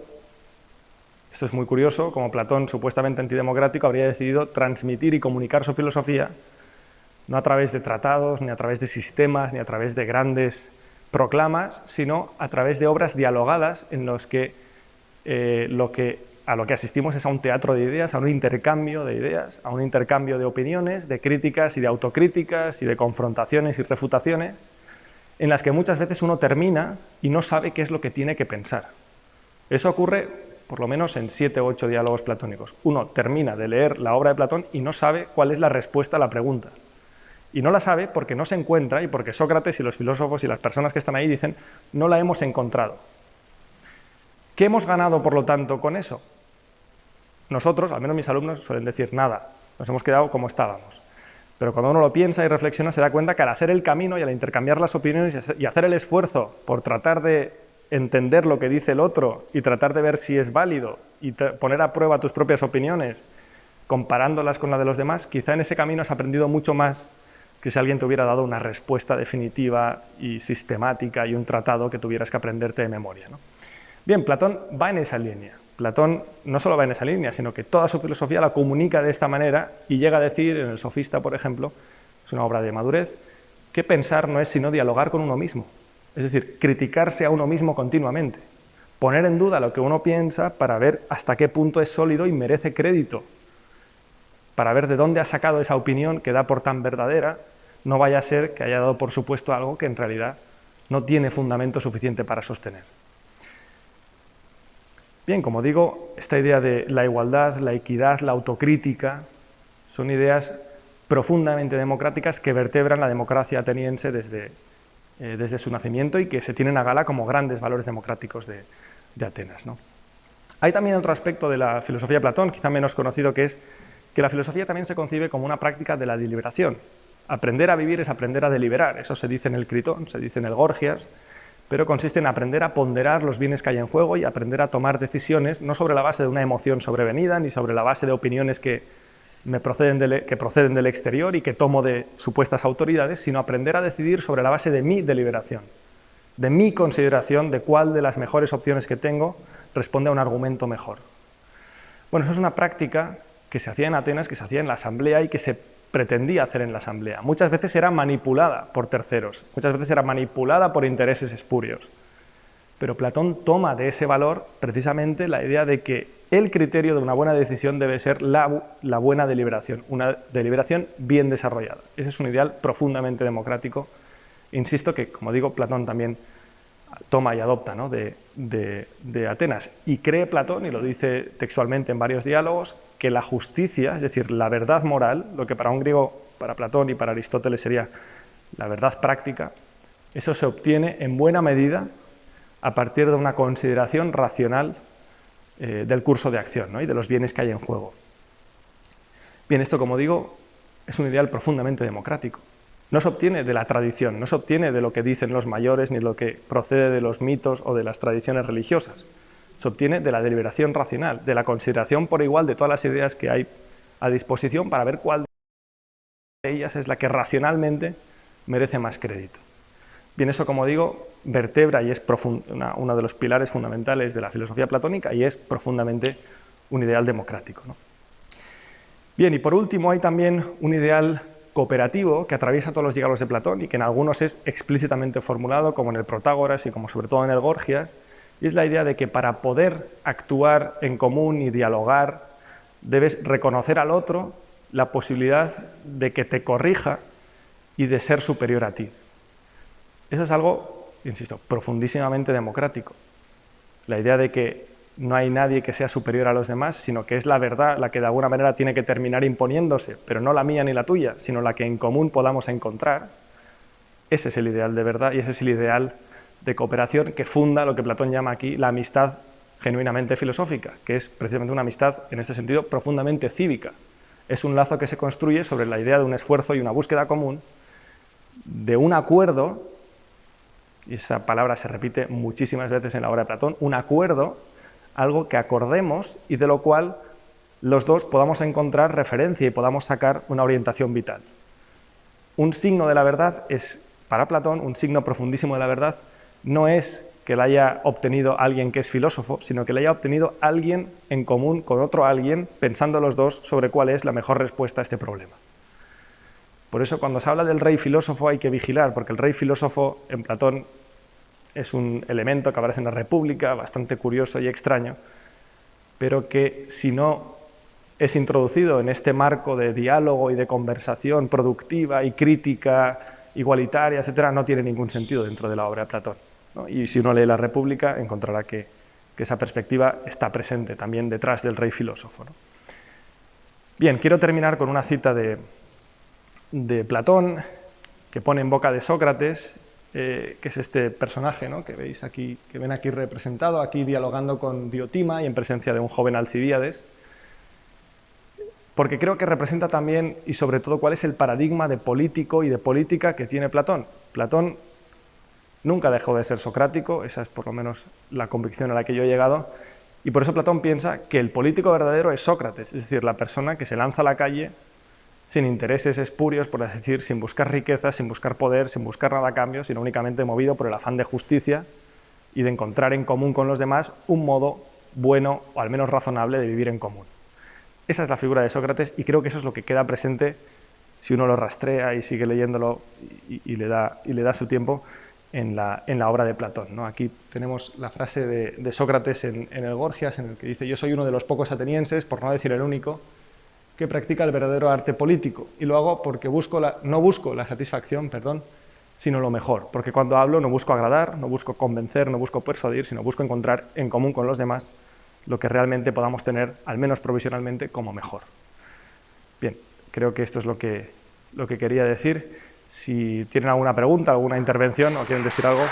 esto es muy curioso, como Platón supuestamente antidemocrático habría decidido transmitir y comunicar su filosofía no a través de tratados, ni a través de sistemas, ni a través de grandes proclamas, sino a través de obras dialogadas en los que a lo que asistimos es a un teatro de ideas, a un intercambio de ideas, a un intercambio de opiniones, de críticas y de autocríticas y de confrontaciones y refutaciones, en las que muchas veces uno termina y no sabe qué es lo que tiene que pensar. Eso ocurre por lo menos en 7 o 8 diálogos platónicos. Uno termina de leer la obra de Platón y no sabe cuál es la respuesta a la pregunta. Y no la sabe porque no se encuentra y porque Sócrates y los filósofos y las personas que están ahí dicen no la hemos encontrado. ¿Qué hemos ganado, por lo tanto, con eso? Nosotros, al menos mis alumnos, suelen decir nada, nos hemos quedado como estábamos. Pero cuando uno lo piensa y reflexiona, se da cuenta que al hacer el camino y al intercambiar las opiniones y hacer el esfuerzo por tratar de entender lo que dice el otro y tratar de ver si es válido y poner a prueba tus propias opiniones, comparándolas con la de los demás, quizá en ese camino has aprendido mucho más que si alguien te hubiera dado una respuesta definitiva y sistemática y un tratado que tuvieras que aprenderte de memoria, ¿no? Bien, Platón va en esa línea. Platón no solo va en esa línea, sino que toda su filosofía la comunica de esta manera y llega a decir, en el Sofista, por ejemplo, es una obra de madurez, que pensar no es sino dialogar con uno mismo. Es decir, criticarse a uno mismo continuamente, poner en duda lo que uno piensa para ver hasta qué punto es sólido y merece crédito, para ver de dónde ha sacado esa opinión que da por tan verdadera, no vaya a ser que haya dado por supuesto algo que en realidad no tiene fundamento suficiente para sostener. Bien, como digo, esta idea de la igualdad, la equidad, la autocrítica, son ideas profundamente democráticas que vertebran la democracia ateniense desde su nacimiento y que se tienen a gala como grandes valores democráticos de Atenas, ¿no? Hay también otro aspecto de la filosofía de Platón, quizá menos conocido, que es que la filosofía también se concibe como una práctica de la deliberación. Aprender a vivir es aprender a deliberar, eso se dice en el Critón, se dice en el Gorgias, pero consiste en aprender a ponderar los bienes que hay en juego y aprender a tomar decisiones no sobre la base de una emoción sobrevenida ni sobre la base de opiniones que proceden del exterior y que tomo de supuestas autoridades, sino aprender a decidir sobre la base de mi deliberación, de mi consideración de cuál de las mejores opciones que tengo responde a un argumento mejor. Bueno, eso es una práctica que se hacía en Atenas, que se hacía en la asamblea y que se pretendía hacer en la asamblea. Muchas veces era manipulada por terceros, muchas veces era manipulada por intereses espurios. Pero Platón toma de ese valor precisamente la idea de que el criterio de una buena decisión debe ser la buena deliberación, una deliberación bien desarrollada. Ese es un ideal profundamente democrático. Insisto que, como digo, Platón también toma y adopta, ¿no?, de Atenas. Y cree Platón, y lo dice textualmente en varios diálogos, que la justicia, es decir, la verdad moral, lo que para un griego, para Platón y para Aristóteles sería la verdad práctica, eso se obtiene en buena medida a partir de una consideración racional del curso de acción, ¿no?, y de los bienes que hay en juego. Bien, esto, como digo, es un ideal profundamente democrático. No se obtiene de la tradición, no se obtiene de lo que dicen los mayores ni lo que procede de los mitos o de las tradiciones religiosas. Se obtiene de la deliberación racional, de la consideración por igual de todas las ideas que hay a disposición para ver cuál de ellas es la que racionalmente merece más crédito. Bien, eso, como digo, vertebra y es uno de los pilares fundamentales de la filosofía platónica y es profundamente un ideal democrático, ¿no? Bien, y por último hay también un ideal cooperativo que atraviesa todos los diálogos de Platón y que en algunos es explícitamente formulado, como en el Protágoras y como sobre todo en el Gorgias, y es la idea de que para poder actuar en común y dialogar debes reconocer al otro la posibilidad de que te corrija y de ser superior a ti. Eso es algo, insisto, profundísimamente democrático. La idea de que no hay nadie que sea superior a los demás, sino que es la verdad la que de alguna manera tiene que terminar imponiéndose, pero no la mía ni la tuya, sino la que en común podamos encontrar. Ese es el ideal de verdad y ese es el ideal de cooperación que funda lo que Platón llama aquí la amistad genuinamente filosófica, que es precisamente una amistad, en este sentido, profundamente cívica. Es un lazo que se construye sobre la idea de un esfuerzo y una búsqueda común, de un acuerdo, y esa palabra se repite muchísimas veces en la obra de Platón, un acuerdo, algo que acordemos y de lo cual los dos podamos encontrar referencia y podamos sacar una orientación vital. Un signo de la verdad es, para Platón, un signo profundísimo de la verdad, no es que la haya obtenido alguien que es filósofo, sino que la haya obtenido alguien en común con otro alguien, pensando los dos sobre cuál es la mejor respuesta a este problema. Por eso cuando se habla del rey filósofo hay que vigilar, porque el rey filósofo en Platón es un elemento que aparece en la República, bastante curioso y extraño, pero que si no es introducido en este marco de diálogo y de conversación productiva y crítica, igualitaria, etcétera, no tiene ningún sentido dentro de la obra de Platón, ¿no? Y si uno lee la República encontrará que esa perspectiva está presente también detrás del rey filósofo, ¿no? Bien, quiero terminar con una cita de Platón que pone en boca de Sócrates, que es este personaje, ¿no?, que veis aquí, que ven aquí representado, aquí dialogando con Diotima y en presencia de un joven Alcibíades, porque creo que representa también y sobre todo cuál es el paradigma de político y de política que tiene Platón. Platón nunca dejó de ser socrático, esa es por lo menos la convicción a la que yo he llegado, y por eso Platón piensa que el político verdadero es Sócrates, es decir, la persona que se lanza a la calle sin intereses espurios, por así decir, sin buscar riqueza, sin buscar poder, sin buscar nada a cambio, sino únicamente movido por el afán de justicia y de encontrar en común con los demás un modo bueno o al menos razonable de vivir en común. Esa es la figura de Sócrates y creo que eso es lo que queda presente si uno lo rastrea y sigue leyéndolo y le da su tiempo en la obra de Platón, ¿no? Aquí tenemos la frase de Sócrates en el Gorgias, en el que dice: yo soy uno de los pocos atenienses, por no decir el único, que practica el verdadero arte político, y lo hago porque no busco la satisfacción, sino lo mejor, porque cuando hablo no busco agradar, no busco convencer, no busco persuadir, sino busco encontrar en común con los demás lo que realmente podamos tener, al menos provisionalmente, como mejor. Bien, creo que esto es lo que quería decir. Si tienen alguna pregunta, alguna intervención o quieren decir algo...